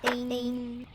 ding.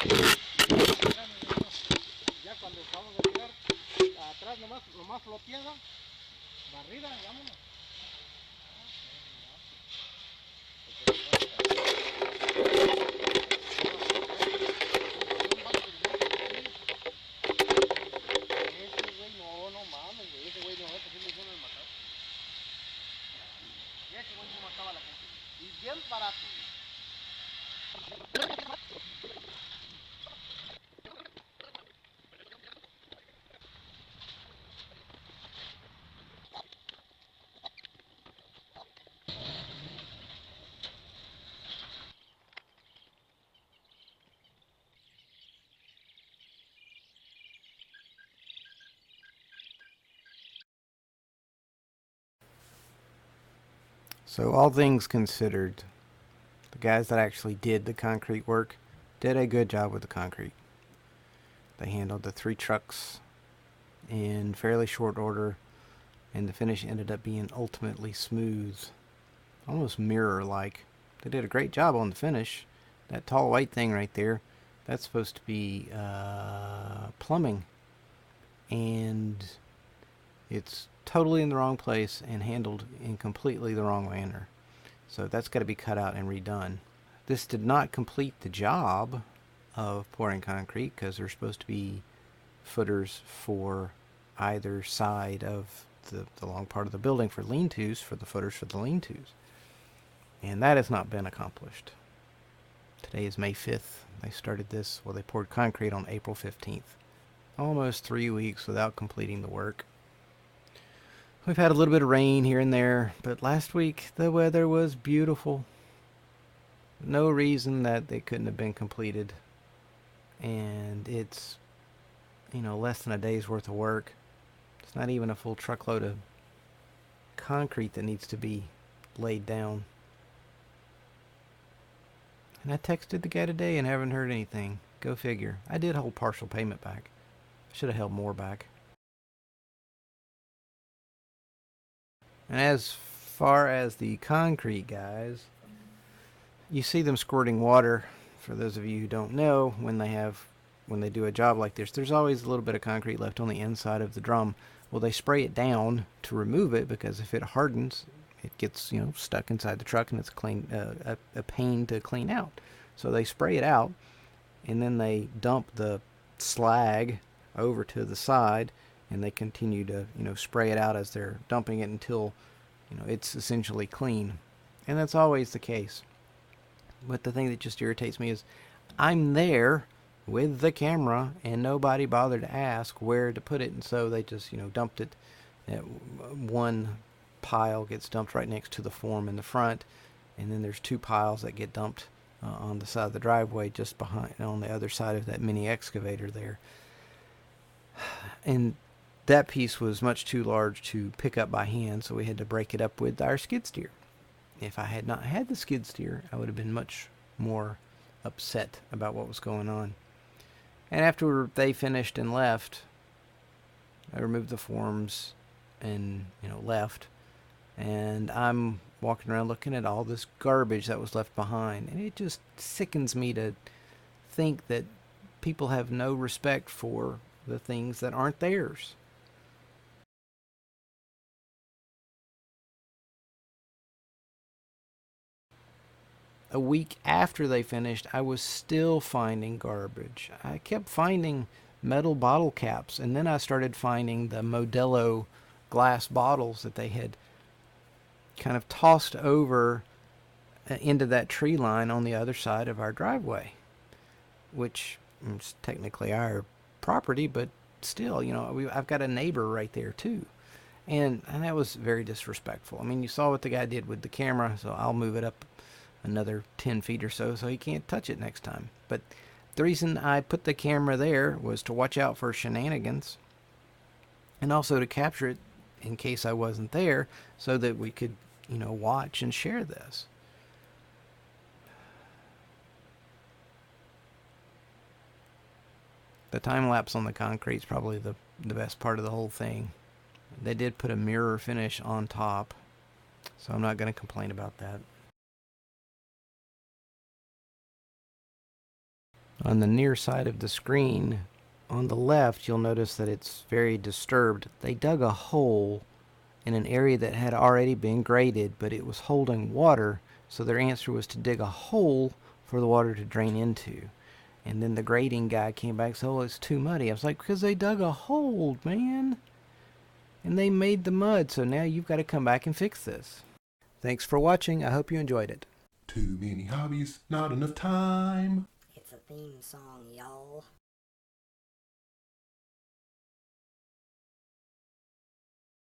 Ya cuando acabamos de tirar, atrás nomás floteada, barrida, vámonos. Ese güey no mames, güey, ese güey no, ese sí le hicieron el matar. Y ese güey no mataba a la gente. Y bien barato. So all things considered, the guys that actually did the concrete work did a good job with the concrete. They handled the 3 trucks in fairly short order, and the finish ended up being ultimately smooth, almost mirror-like. They did a great job on the finish. That tall white thing right there, that's supposed to be plumbing, and it's totally in the wrong place and handled in completely the wrong manner. So that's got to be cut out and redone. This did not complete the job of pouring concrete because there's supposed to be footers for either side of the long part of the building for lean-tos, for the footers for the lean-tos. And that has not been accomplished. Today is May 5th. They started this, well, they poured concrete on April 15th. Almost 3 weeks without completing the work. We've had a little bit of rain here and there, but last week the weather was beautiful. No reason that they couldn't have been completed. And it's, less than a day's worth of work. It's not even a full truckload of concrete that needs to be laid down. And I texted the guy today and haven't heard anything. Go figure. I did hold partial payment back. I should have held more back. And as far as the concrete guys, you see them squirting water. For those of you who don't know, when they do a job like this, there's always a little bit of concrete left on the inside of the drum. Well, they spray it down to remove it, because if it hardens, it gets stuck inside the truck, and it's a pain to clean out. So they spray it out, and then they dump the slag over to the side, and they continue to spray it out as they're dumping it until it's essentially clean. And that's always the case. But the thing that just irritates me is I'm there with the camera and nobody bothered to ask where to put it, and so they just dumped it. One pile gets dumped right next to the form in the front, and then there's 2 piles that get dumped on the side of the driveway just behind, on the other side of that mini excavator there. And that piece was much too large to pick up by hand, so we had to break it up with our skid steer. If I had not had the skid steer, I would have been much more upset about what was going on. And after they finished and left, I removed the forms and left, and I'm walking around looking at all this garbage that was left behind, and it just sickens me to think that people have no respect for the things that aren't theirs. A week after they finished, I was still finding garbage. I kept finding metal bottle caps, and then I started finding the Modelo glass bottles that they had kind of tossed over into that tree line on the other side of our driveway, which is technically our property, but still, I've got a neighbor right there too. And that was very disrespectful. I mean, you saw what the guy did with the camera, so I'll move it up another 10 feet or so he can't touch it next time. But the reason I put the camera there was to watch out for shenanigans, and also to capture it in case I wasn't there, so that we could, watch and share this. The time lapse on the concrete is probably the best part of the whole thing. They did put a mirror finish on top, so I'm not going to complain about that. On the near side of the screen, on the left, you'll notice that it's very disturbed. They dug a hole in an area that had already been graded, but it was holding water, so their answer was to dig a hole for the water to drain into. And then the grading guy came back and said, oh, it's too muddy. I was like, because they dug a hole, man. And they made the mud, so now you've got to come back and fix this. Thanks for watching. I hope you enjoyed it. Too many hobbies, not enough time. It's a theme song, y'all.